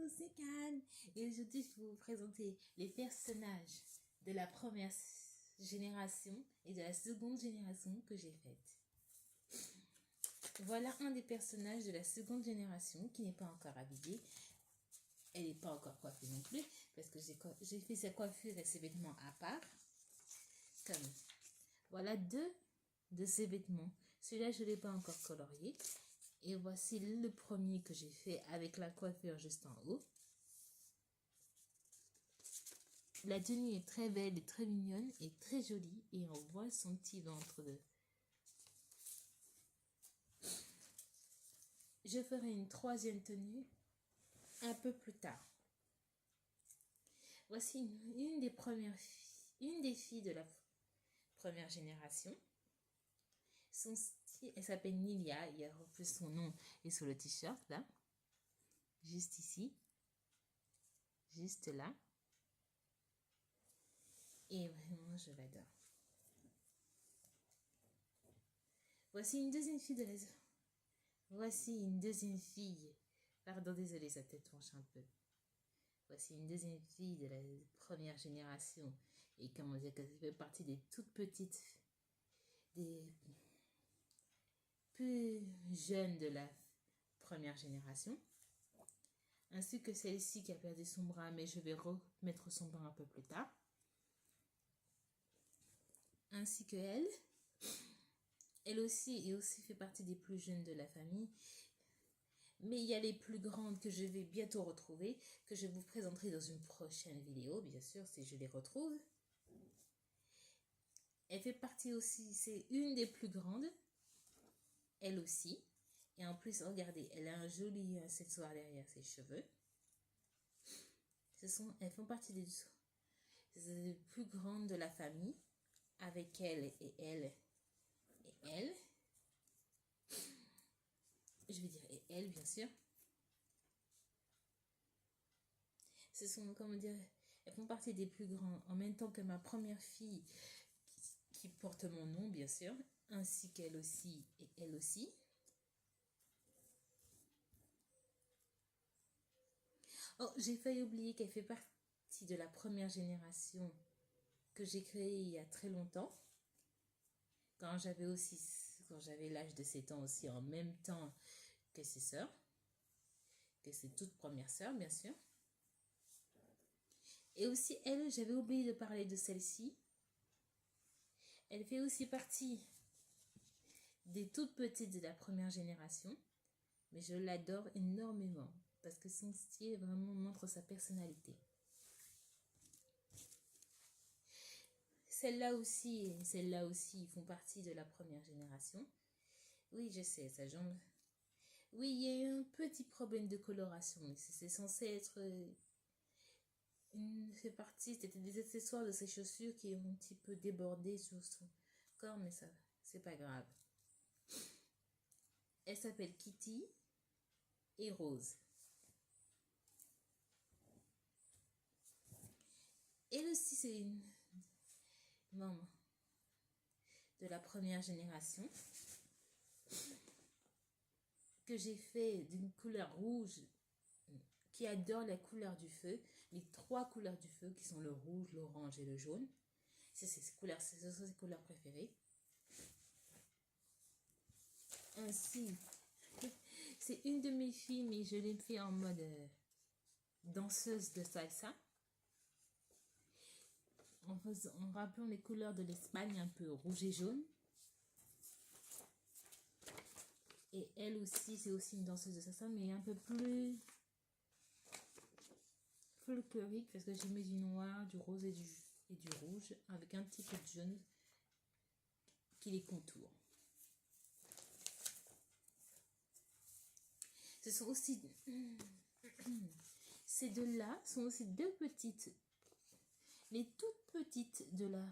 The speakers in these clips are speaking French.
Bonjour, c'est Khan. Et aujourd'hui, je vais vous présenter les personnages de la première génération et de la seconde génération que j'ai faites. Voilà un des personnages de la seconde génération qui n'est pas encore habillé. Elle n'est pas encore coiffée non plus parce que j'ai fait sa coiffure et ses vêtements à part. Comme voilà deux de ses vêtements. Celui-là, je ne l'ai pas encore colorié. Et voici le premier que j'ai fait avec la coiffure juste en haut. La tenue est très belle et très mignonne et très jolie. Et on voit son petit ventre de... Je ferai une troisième tenue un peu plus tard. Voici une des filles de la première génération. Elle s'appelle Nilia. Il y a en plus son nom et sur le t-shirt là. Juste ici. Juste là. Et vraiment, je l'adore. Voici une deuxième fille de la... Voici une deuxième fille. Pardon, désolé, sa tête penche un peu. Voici une deuxième fille de la première génération. Et comment dire qu'elle fait partie des toutes petites, des plus jeunes de la première génération. Ainsi que celle-ci qui a perdu son bras, mais je vais remettre son bras un peu plus tard. Ainsi que elle. Elle aussi fait partie des plus jeunes de la famille. Mais il y a les plus grandes que je vais bientôt retrouver, que je vous présenterai dans une prochaine vidéo, bien sûr, si je les retrouve. Elle fait partie aussi, c'est une des plus grandes, elle aussi. Et en plus, regardez, elle a un joli accessoire derrière ses cheveux. Elles font partie des plus grandes de la famille, avec elle et elle et elle. Je vais dire et elle, bien sûr. Comment dire, elles font partie des plus grands, en même temps que ma première fille, qui porte mon nom, bien sûr, ainsi qu'elle aussi et elle aussi. Oh, j'ai failli oublier qu'elle fait partie de la première génération que j'ai créée il y a très longtemps. Quand j'avais l'âge de 7 ans aussi, en même temps que ses sœurs, que ses toutes premières sœurs, bien sûr. Et aussi, elle, j'avais oublié de parler de celle-ci. Elle fait aussi partie des toutes petites de la première génération, mais je l'adore énormément parce que son style vraiment montre sa personnalité. Celle-là aussi font partie de la première génération. Oui, je sais, sa jambe... Oui, il y a eu un petit problème de coloration, mais c'est censé être... C'était des accessoires de ses chaussures qui ont un petit peu débordé sur son corps, mais ça, c'est pas grave. Elle s'appelle Kitty et Rose. Elle aussi, c'est une membre de la première génération que j'ai fait d'une couleur rouge, qui adore la couleur du feu, les trois couleurs du feu qui sont le rouge, l'orange et le jaune. Ce sont ses couleurs préférées. Ainsi, c'est une de mes filles, mais je l'ai fait en mode danseuse de salsa. En rappelant les couleurs de l'Espagne, un peu rouge et jaune. Et elle aussi, c'est aussi une danseuse de salsa, mais un peu plus folklorique, parce que j'ai mis du noir, du rose et du rouge, avec un petit peu de jaune qui les contourne. Ce sont aussi... Ces deux-là sont aussi deux petites. Les toutes petites de la...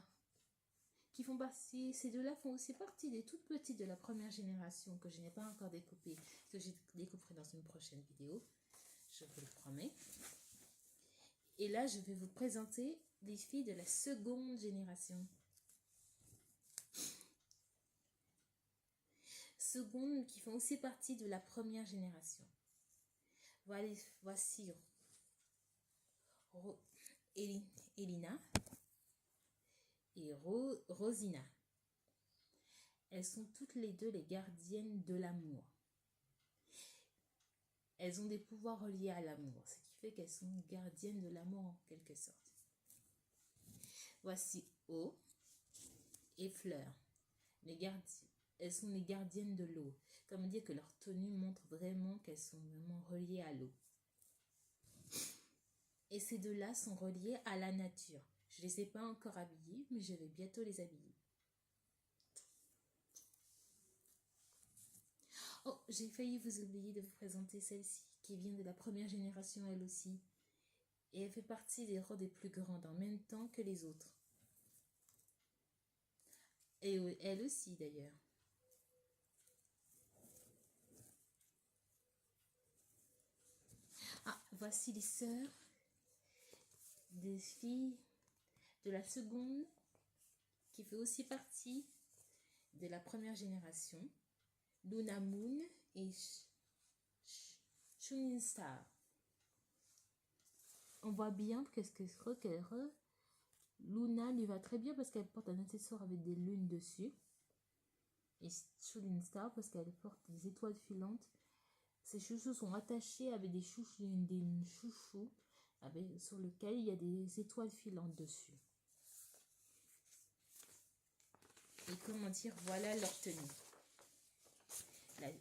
qui font partie... Ces deux-là font aussi partie des toutes petites de la première génération que je n'ai pas encore découpé, que j'ai découpé dans une prochaine vidéo. Je vous le promets. Et là, je vais vous présenter les filles de la seconde génération. Seconde qui font aussi partie de la première génération. Voici Elina et Rosina. Elles sont toutes les deux les gardiennes de l'amour. Elles ont des pouvoirs reliés à l'amour, ce qui fait qu'elles sont gardiennes de l'amour en quelque sorte. Voici eau et fleur. Elles sont les gardiennes de l'eau. Comme dire que leur tenue montre vraiment qu'elles sont vraiment reliées à l'eau. Et ces deux-là sont reliés à la nature. Je ne les ai pas encore habillées, mais je vais bientôt les habiller. Oh, j'ai failli vous oublier de vous présenter celle-ci, qui vient de la première génération elle aussi. Et elle fait partie des héros des plus grandes en même temps que les autres. Et elle aussi d'ailleurs. Ah, voici les sœurs des filles de la seconde, qui fait aussi partie de la première génération. Luna Moon et Shooting Star. On voit bien qu'est-ce que Luna lui va très bien parce qu'elle porte un accessoire avec des lunes dessus. Et Shooting Star parce qu'elle porte des étoiles filantes. Ses chouchous sont attachés avec des chouchous sur lequel il y a des étoiles filantes dessus. Et comment dire, voilà leur tenue.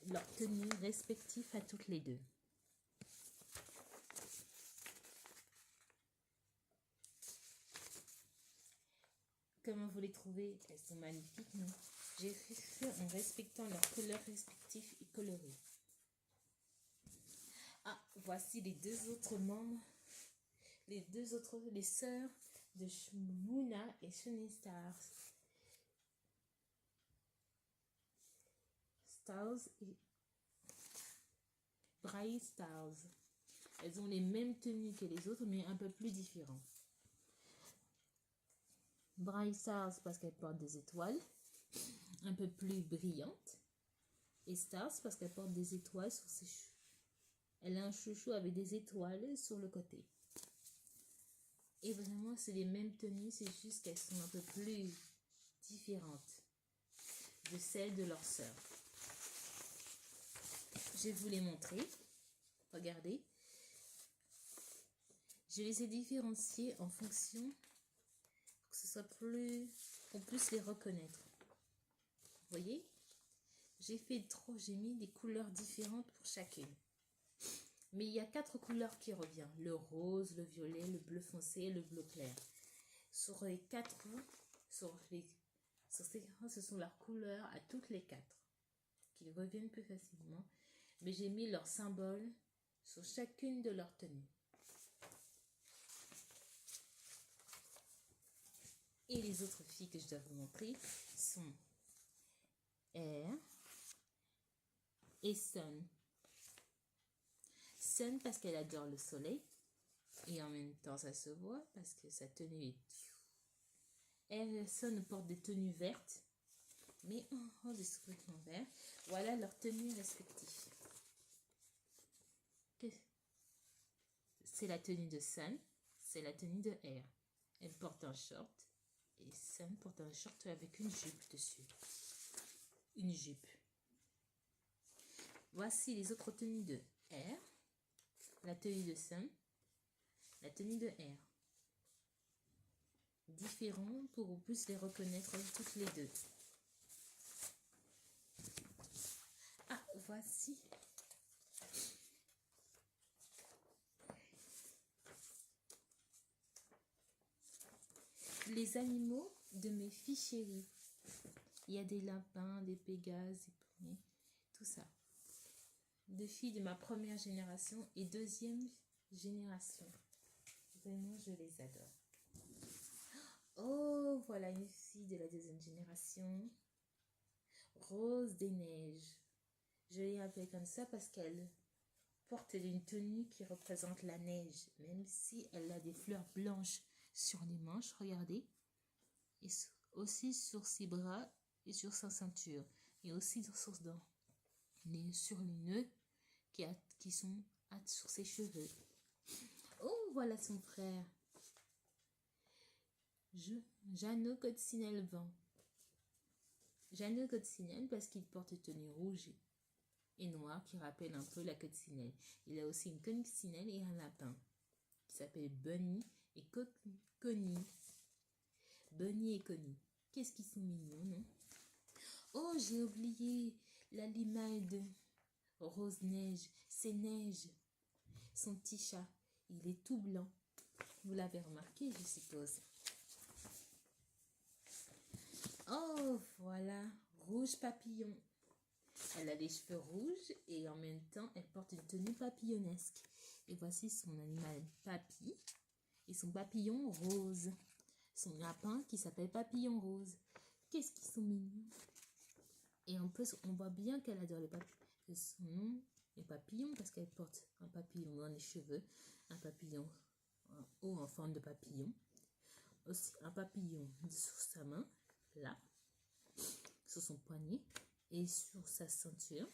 Leur tenue respective à toutes les deux. Comment vous les trouvez? Elles sont magnifiques, non? J'ai fait en respectant leurs couleurs respectives et colorées. Ah, voici les deux autres membres, les sœurs de Moona et Shooting Stars. Stars et Bright Stars. Elles ont les mêmes tenues que les autres, mais un peu plus différentes. Bright Stars parce qu'elle porte des étoiles un peu plus brillantes. Et Stars parce qu'elle porte des étoiles sur ses cheveux. Elle a un chouchou avec des étoiles sur le côté. Et vraiment, c'est les mêmes tenues, c'est juste qu'elles sont un peu plus différentes de celles de leurs sœurs. Je vais vous les montrer. Regardez. Je les ai différenciées en fonction pour que ce soit qu'on puisse les reconnaître. Vous voyez? J'ai mis des couleurs différentes pour chacune. Mais il y a 4 couleurs qui reviennent. Le rose, le violet, le bleu foncé et le bleu clair. Sur les 4, ce sont leurs couleurs à toutes les 4 qui reviennent plus facilement. Mais j'ai mis leurs symboles sur chacune de leurs tenues. Et les autres filles que je dois vous montrer sont Air et Sun. Sun parce qu'elle adore le soleil. Et en même temps, ça se voit parce que sa tenue est... Air et Sun portent des tenues vertes. Mais des sous-vêtements verts. Voilà leurs tenues respectives. C'est la tenue de Sun. C'est la tenue de Air. Elle porte un short. Et Sun porte un short avec une jupe dessus. Une jupe. Voici les autres tenues de Air. La tenue de Sun. La tenue de Air. Différents pour qu'on puisse les reconnaître toutes les deux. Ah, voici. Les animaux de mes filles chéries. Il y a des lapins, des pégases, des poneys, tout ça. Deux filles de ma première génération et deuxième génération. Vraiment, je les adore. Oh, voilà une fille de la deuxième génération. Rose des neiges. Je l'ai appelée comme ça parce qu'elle porte une tenue qui représente la neige, même si elle a des fleurs blanches sur les manches, regardez, et aussi sur ses bras et sur sa ceinture, et aussi sur les nœuds qui sont sur ses cheveux. Oh, voilà son frère. Jeannot Coccinelle-Vent. Jeannot Coccinelle parce qu'il porte une tenue rouge et noire qui rappelle un peu la coccinelle. Il a aussi une coccinelle et un lapin qui s'appelle Bunny et Connie. Bunny et Connie. Qu'est-ce qu'ils sont mignons, non? Oh, j'ai oublié la limaille de Rose-Neige. C'est Neige. Son petit chat. Il est tout blanc. Vous l'avez remarqué, je suppose. Oh, voilà. Rouge Papillon. Elle a les cheveux rouges et en même temps, elle porte une tenue papillonnesque. Et voici son animal Papy et son papillon rose. Son lapin qui s'appelle Papillon Rose. Qu'est-ce qu'ils sont mignons. Et en plus, on voit bien qu'elle adore les papillons. Son nom est Papillon parce qu'elle porte un papillon dans les cheveux, un papillon en haut en forme de papillon. Aussi un papillon sur sa main, là, sur son poignet et sur sa ceinture.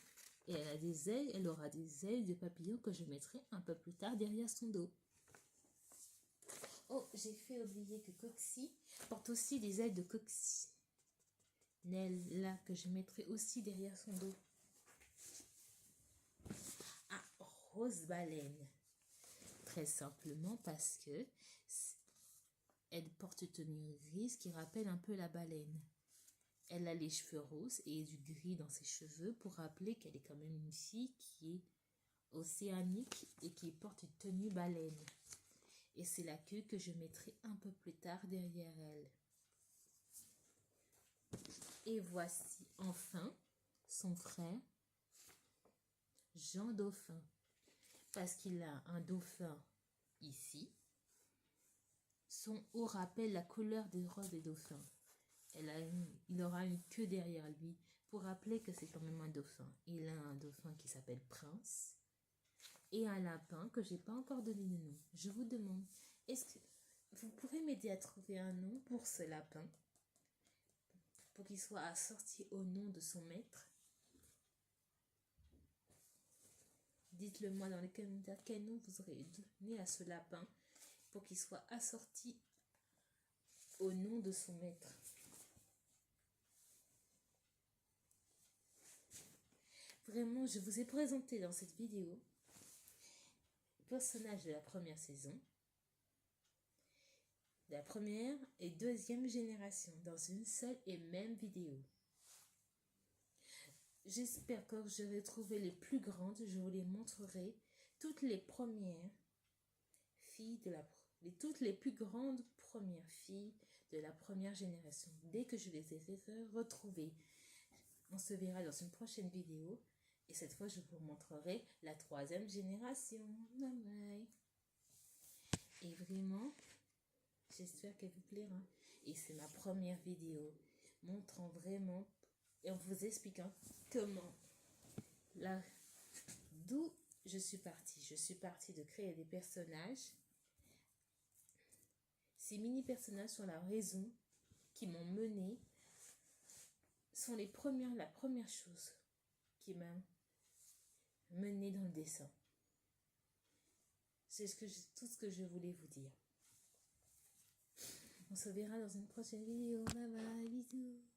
Et elle a des ailes, elle aura des ailes de papillon que je mettrai un peu plus tard derrière son dos. Oh, j'ai fait oublier que Coxy porte aussi des ailes de coccinelle, là, que je mettrai aussi derrière son dos. Ah, Rose Baleine. Très simplement parce que elle porte une tenue grise qui rappelle un peu la baleine. Elle a les cheveux roses et du gris dans ses cheveux pour rappeler qu'elle est quand même une fille qui est océanique et qui porte une tenue baleine. Et c'est la queue que je mettrai un peu plus tard derrière elle. Et voici enfin son frère, Jean Dauphin. Parce qu'il a un dauphin ici. Son haut rappelle la couleur des roses des dauphins. Il aura une queue derrière lui pour rappeler que c'est quand même un dauphin. Il a un dauphin qui s'appelle Prince et un lapin que j'ai pas encore donné de nom. Je vous demande, est-ce que vous pourrez m'aider à trouver un nom pour ce lapin pour qu'il soit assorti au nom de son maître? Dites-le moi dans les commentaires quel nom vous aurez donné à ce lapin pour qu'il soit assorti au nom de son maître. Vraiment, je vous ai présenté dans cette vidéo les personnages de la première saison, de la première et deuxième génération, dans une seule et même vidéo. J'espère que j'aurai trouvé les plus grandes, je vous les montrerai, toutes les premières filles toutes les plus grandes premières filles de la première génération. Dès que je les ai retrouvées, on se verra dans une prochaine vidéo. Et cette fois, je vous montrerai la troisième génération. Bye bye. Et vraiment, j'espère qu'elle vous plaira. Et c'est ma première vidéo montrant vraiment et en vous expliquant comment, d'où je suis partie. Je suis partie de créer des personnages. Ces mini-personnages sont la raison qui m'ont menée, sont la première chose qui m'a menée dans le dessin. C'est tout ce que je voulais vous dire. On se verra dans une prochaine vidéo. Bye bye, bisous.